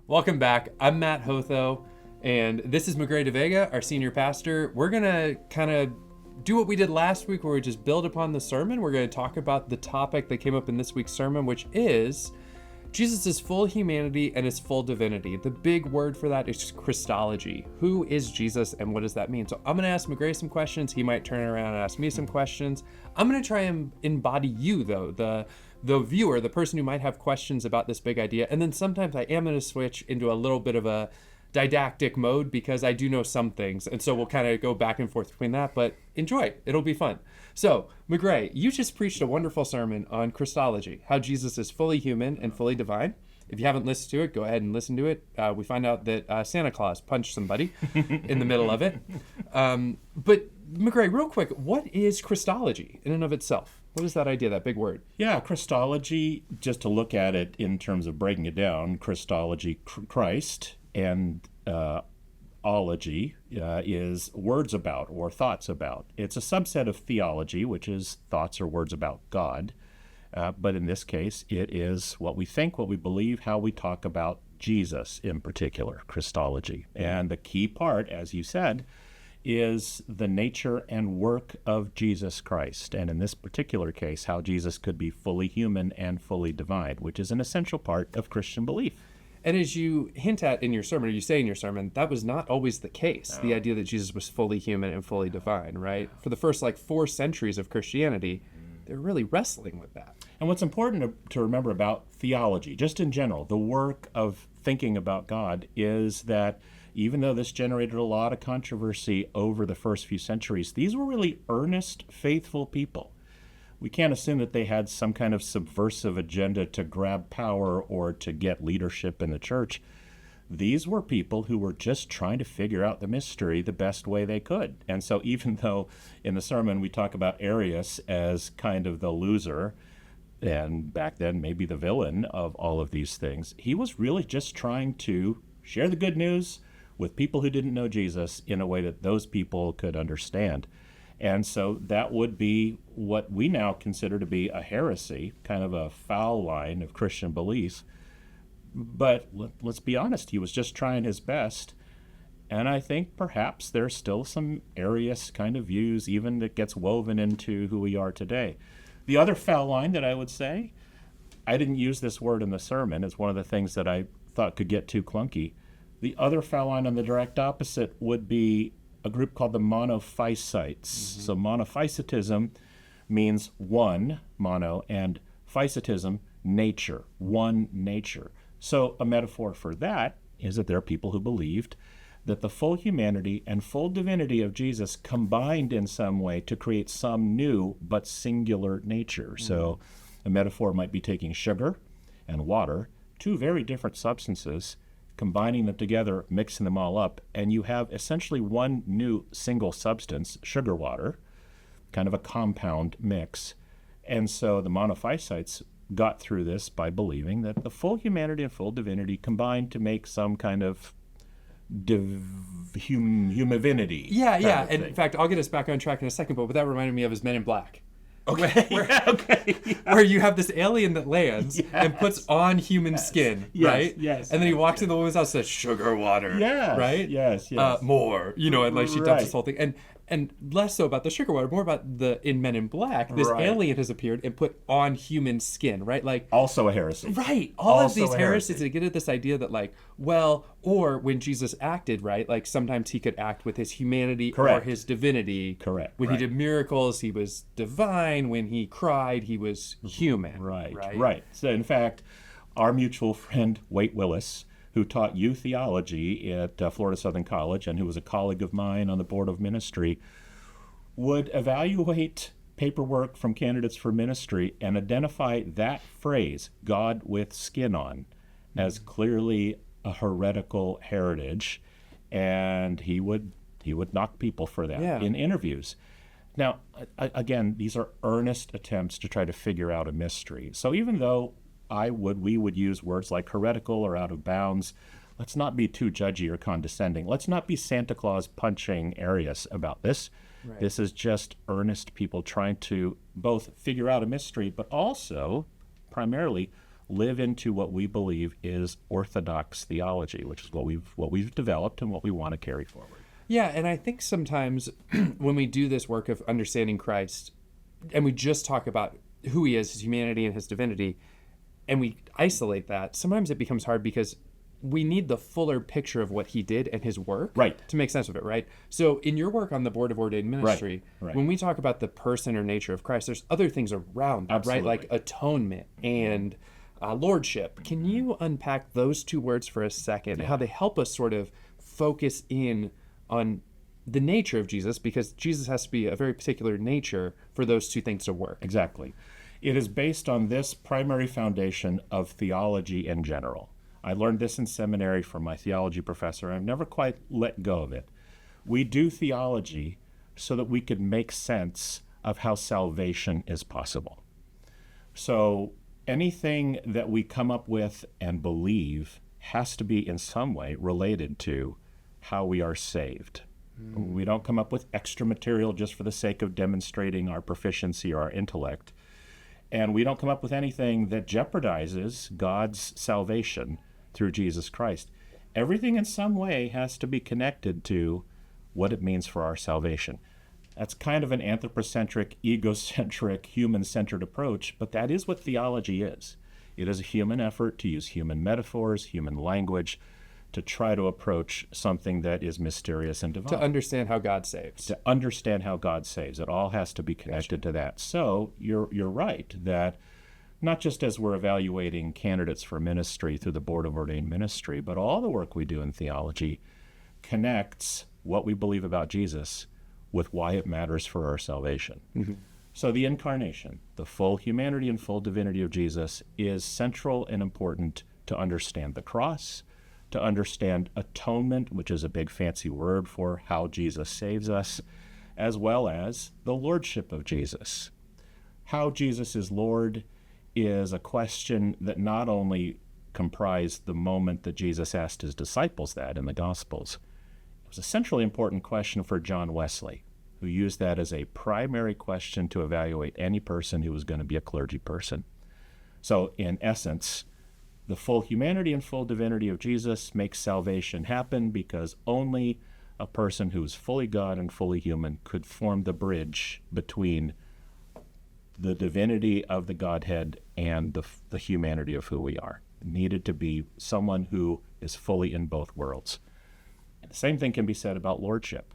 Welcome back. I'm Matt Hotho, and this is Magrey de Vega, our senior pastor. We're going to kind of do what we did last week, where we just build upon the sermon. We're going to talk about the topic that came up in this week's sermon, which is Jesus' full humanity and his full divinity. The big word for that is Christology. Who is Jesus and what does that mean? So I'm going to ask Magrey some questions. He might turn around and ask me some questions. I'm going to try and embody you, though, the viewer, the person who might have questions about this big idea. And then sometimes I am going to switch into a little bit of a didactic mode because I do know some things. And so we'll kind of go back and forth between that, but enjoy. It'll be fun. So, Magrey, you just preached a wonderful sermon on Christology, how Jesus is fully human and fully divine. If you haven't listened to it, go ahead and listen to it. We find out that Santa Claus punched somebody in the middle of it. But Magrey, real quick, what is Christology in and of itself? What is that idea, that big word? Yeah, Christology, just to look at it in terms of breaking it down, Christology, Christ, and ology is words about or thoughts about. It's a subset of theology, which is thoughts or words about God. But in this case, it is what we think, what we believe, how we talk about Jesus in particular, Christology. And the key part, as you said, is the nature and work of Jesus Christ. And in this particular case, how Jesus could be fully human and fully divine, which is an essential part of Christian belief. And as you hint at in your sermon, or you say in your sermon, that was not always the case, the idea that Jesus was fully human and fully divine, right? For the first 4 centuries of Christianity, they're really wrestling with that. And what's important to remember about theology, just in general, the work of thinking about God, is that even though this generated a lot of controversy over the first few centuries, these were really earnest, faithful people. We can't assume that they had some kind of subversive agenda to grab power or to get leadership in the church. These were people who were just trying to figure out the mystery the best way they could. And so even though in the sermon we talk about Arius as kind of the loser, and back then maybe the villain of all of these things, he was really just trying to share the good news with people who didn't know Jesus in a way that those people could understand. And so that would be what we now consider to be a heresy, kind of a foul line of Christian belief. But let's be honest, he was just trying his best. And I think perhaps there's still some Arius kind of views, even that gets woven into who we are today. The other foul line that I would say, I didn't use this word in the sermon. It's one of the things that I thought could get too clunky. The other foul line on the direct opposite would be a group called the monophysites. Mm-hmm. So monophysitism means one, mono, and physitism, nature, one nature. So a metaphor for that is that there are people who believed that the full humanity and full divinity of Jesus combined in some way to create some new but singular nature. Mm-hmm. So a metaphor might be taking sugar and water, two very different substances, combining them together, mixing them all up, and you have essentially one new single substance, sugar water, kind of a compound mix. And so the monophysites got through this by believing that the full humanity and full divinity combined to make some kind of humavinity. Yeah. And in fact, I'll get us back on track in a second, but what that reminded me of is Men in Black. Okay. Where you have this alien that lands and puts on human skin, right? Yes. And then he walks in the woman's house and says, sugar water. Yes. Right? Yes. More. And she dumps this whole thing. And less so about the sugar water, more about in Men in Black, this alien has appeared and put on human skin, right? Also a heresy. Right. All of these heresies to get at this idea that or when Jesus acted, right? Sometimes he could act with his humanity or his divinity. Correct. When he did miracles, he was divine. When he cried, he was human. Right. So in fact, our mutual friend, Wade Willis, who taught you theology at Florida Southern College and who was a colleague of mine on the board of ministry, would evaluate paperwork from candidates for ministry and identify that phrase, God with skin on, as clearly a heretical heritage, and he would knock people for that in interviews. Now, again, these are earnest attempts to try to figure out a mystery. So even though we would use words like heretical or out of bounds, let's not be too judgy or condescending. Let's not be Santa Claus punching Arius about this. Right. This is just earnest people trying to both figure out a mystery, but also, primarily, live into what we believe is orthodox theology, which is what we've developed and what we want to carry forward. Yeah, and I think sometimes when we do this work of understanding Christ, and we just talk about who he is, his humanity and his divinity, and we isolate that, sometimes it becomes hard because we need the fuller picture of what he did and his work to make sense of it, right? So in your work on the Board of Ordained Ministry, when we talk about the person or nature of Christ, there's other things around that, right? Like atonement and lordship. Can you unpack those two words for a second, how they help us sort of focus in on the nature of Jesus, because Jesus has to be a very particular nature for those two things to work? Exactly. It is based on this primary foundation of theology in general. I learned this in seminary from my theology professor. I've never quite let go of it. We do theology so that we could make sense of how salvation is possible. So anything that we come up with and believe has to be in some way related to how we are saved. We don't come up with extra material just for the sake of demonstrating our proficiency or our intellect. And we don't come up with anything that jeopardizes God's salvation through Jesus Christ. Everything in some way has to be connected to what it means for our salvation. That's kind of an anthropocentric, egocentric, human-centered approach, but that is what theology is. It is a human effort to use human metaphors, human language, to try to approach something that is mysterious and divine. To understand how God saves. To understand how God saves. It all has to be connected to that. So you're right that not just as we're evaluating candidates for ministry through the Board of Ordained Ministry, but all the work we do in theology connects what we believe about Jesus with why it matters for our salvation. Mm-hmm. So the incarnation, the full humanity and full divinity of Jesus, is central and important to understand the cross, to understand atonement, which is a big fancy word for how Jesus saves us, as well as the lordship of Jesus. How Jesus is Lord is a question that not only comprised the moment that Jesus asked his disciples that in the Gospels. It was a centrally important question for John Wesley, who used that as a primary question to evaluate any person who was going to be a clergy person. So in essence, the full humanity and full divinity of Jesus makes salvation happen because only a person who is fully God and fully human could form the bridge between the divinity of the Godhead and the humanity of who we are. It needed to be someone who is fully in both worlds. And the same thing can be said about lordship,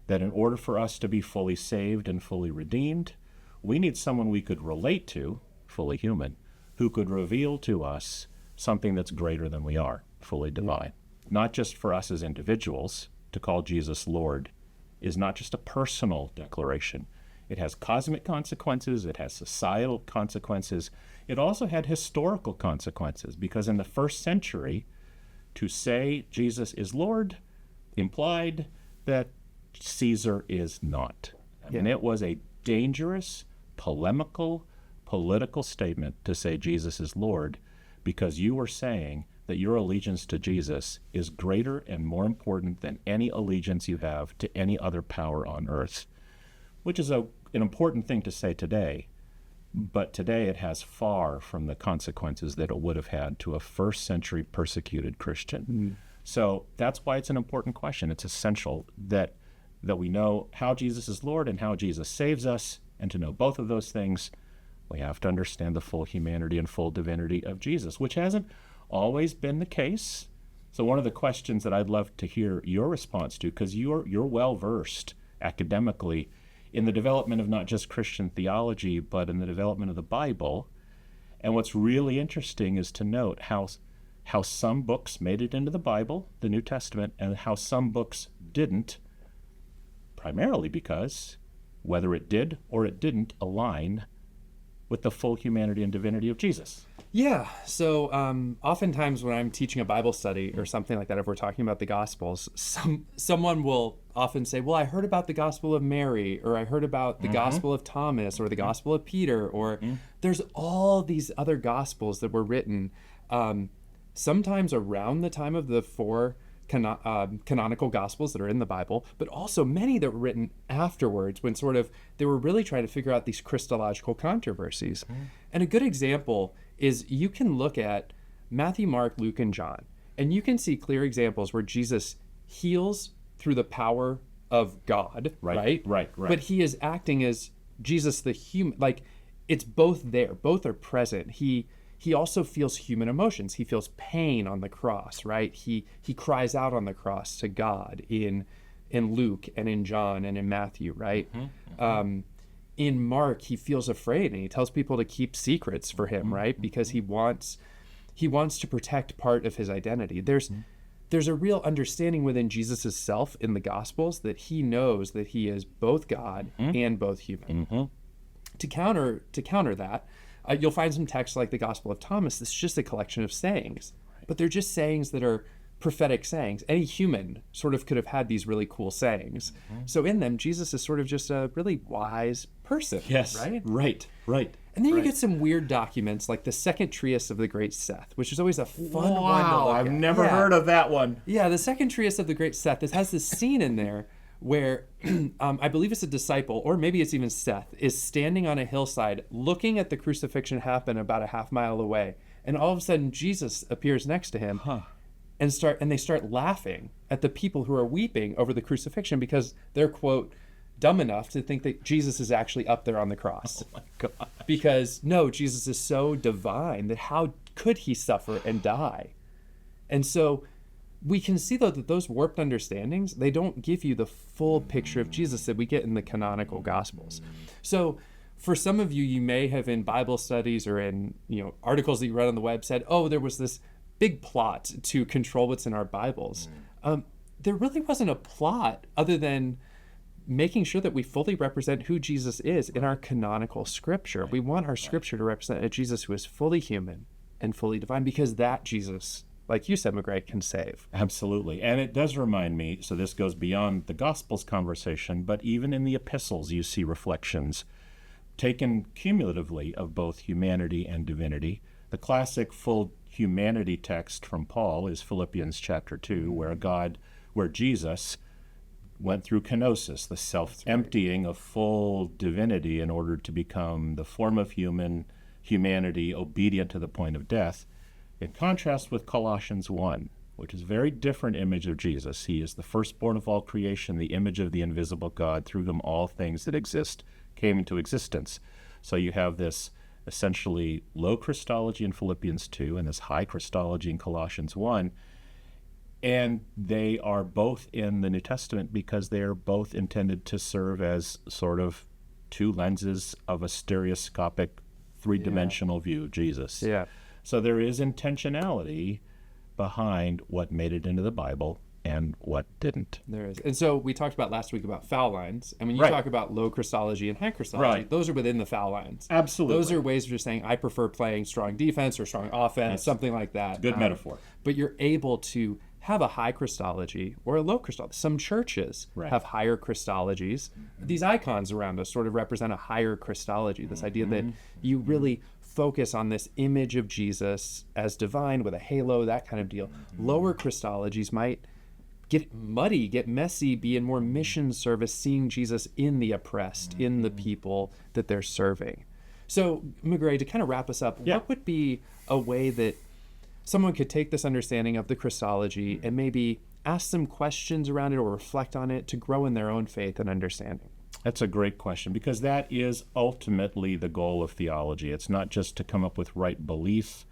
that in order for us to be fully saved and fully redeemed, we need someone we could relate to, fully human, who could reveal to us something that's greater than we are, fully divine. Not just for us as individuals. To call Jesus Lord is not just a personal declaration. It has cosmic consequences, it has societal consequences. It also had historical consequences, because in the first century, to say Jesus is Lord implied that Caesar is not. I mean, it was a dangerous, polemical, political statement to say Jesus is Lord, because you were saying that your allegiance to Jesus is greater and more important than any allegiance you have to any other power on earth, which is an important thing to say today. But today it has far from the consequences that it would have had to a first century persecuted Christian. Mm-hmm. So that's why it's an important question. It's essential that we know how Jesus is Lord and how Jesus saves us. And to know both of those things, we have to understand the full humanity and full divinity of Jesus, which hasn't always been the case. So one of the questions that I'd love to hear your response to, because you're well-versed academically in the development of not just Christian theology, but in the development of the Bible. And what's really interesting is to note how some books made it into the Bible, the New Testament, and how some books didn't, primarily because whether it did or it didn't align with the full humanity and divinity of Jesus. Yeah, so oftentimes when I'm teaching a Bible study or something like that, if we're talking about the Gospels, someone will often say, well, I heard about the Gospel of Mary, or I heard about the Gospel of Thomas, or the Gospel of Peter, or there's all these other Gospels that were written sometimes around the time of the four canonical Gospels that are in the Bible, but also many that were written afterwards when sort of they were really trying to figure out these Christological controversies. And a good example is you can look at Matthew, Mark, Luke, and John, and you can see clear examples where Jesus heals through the power of God, right? Right. But he is acting as Jesus the human, like it's both there, both are present. He also feels human emotions. He feels pain on the cross, right? He cries out on the cross to God in Luke and in John and in Matthew, right? In Mark, he feels afraid and he tells people to keep secrets for him, right? Because he wants to protect part of his identity. There's a real understanding within Jesus' self in the Gospels that he knows that he is both God and both human. To counter that, you'll find some texts like the Gospel of Thomas. It's just a collection of sayings, but they're just sayings that are prophetic sayings. Any human sort of could have had these really cool sayings. So in them, Jesus is sort of just a really wise person. Yes. Right. And then you get some weird documents like the Second Treatise of the Great Seth, which is always a fun one to look at. I've never heard of that one. Yeah, the Second Treatise of the Great Seth. It has this scene in there where I believe it's a disciple, or maybe it's even Seth, is standing on a hillside looking at the crucifixion happen about a half mile away. And all of a sudden, Jesus appears next to him. And they start laughing at the people who are weeping over the crucifixion because they're, quote, dumb enough to think that Jesus is actually up there on the cross. Oh my God. Because no, Jesus is so divine that how could he suffer and die? And so we can see though that those warped understandings, they don't give you the full picture of Jesus that we get in the canonical Gospels. So for some of you, you may have in Bible studies or in articles that you read on the web said, oh, there was this big plot to control what's in our Bibles. There really wasn't a plot other than making sure that we fully represent who Jesus is in our canonical scripture. We want our scripture to represent a Jesus who is fully human and fully divine, because that Jesus, like you said, Magrey, can save. Absolutely. And it does remind me, so this goes beyond the Gospels conversation, but even in the epistles you see reflections taken cumulatively of both humanity and divinity. The classic full humanity text from Paul is Philippians chapter 2, where Jesus went through kenosis, the self-emptying of full divinity in order to become the form of humanity, obedient to the point of death, in contrast with Colossians 1, which is a very different image of Jesus. He is the firstborn of all creation, the image of the invisible God, through whom all things that exist came into existence. So you have this essentially low Christology in Philippians 2 and this high Christology in Colossians 1. And they are both in the New Testament because they are both intended to serve as sort of two lenses of a stereoscopic, three-dimensional view of Jesus. Yeah. So there is intentionality behind what made it into the Bible and what didn't. There is. And so we talked about last week about foul lines. And when you talk about low Christology and high Christology, those are within the foul lines. Absolutely. Those are ways of just saying, I prefer playing strong defense or strong offense, something like that. Good metaphor. But you're able to have a high Christology or a low Christology. Some churches have higher Christologies. These icons around us sort of represent a higher Christology, this idea that you really focus on this image of Jesus as divine with a halo, that kind of deal. Lower Christologies might get muddy, get messy, be in more mission service, seeing Jesus in the oppressed, in the people that they're serving. So, Magrey, to kind of wrap us up, what would be a way that someone could take this understanding of the Christology and maybe ask some questions around it or reflect on it to grow in their own faith and understanding? That's a great question, because that is ultimately the goal of theology. It's not just to come up with right belief,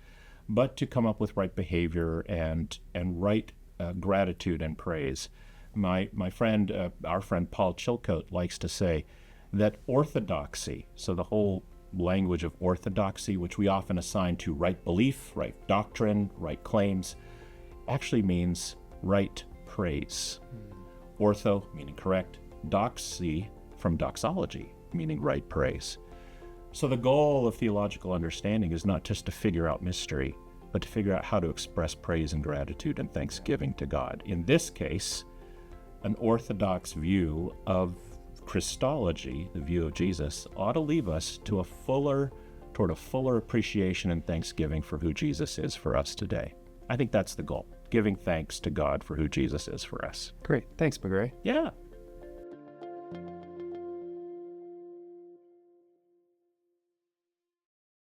but to come up with right behavior and right gratitude and praise. My friend, our friend Paul Chilcote likes to say that orthodoxy, so the whole language of orthodoxy, which we often assign to right belief, right doctrine, right claims, actually means right praise. Ortho, meaning correct, doxy, from doxology, meaning right praise. So the goal of theological understanding is not just to figure out mystery, but to figure out how to express praise and gratitude and thanksgiving to God. In this case, an orthodox view of Christology, the view of Jesus, ought to leave us toward a fuller appreciation and thanksgiving for who Jesus is for us today. I think that's the goal, giving thanks to God for who Jesus is for us. Great. Thanks, Magrey. Yeah.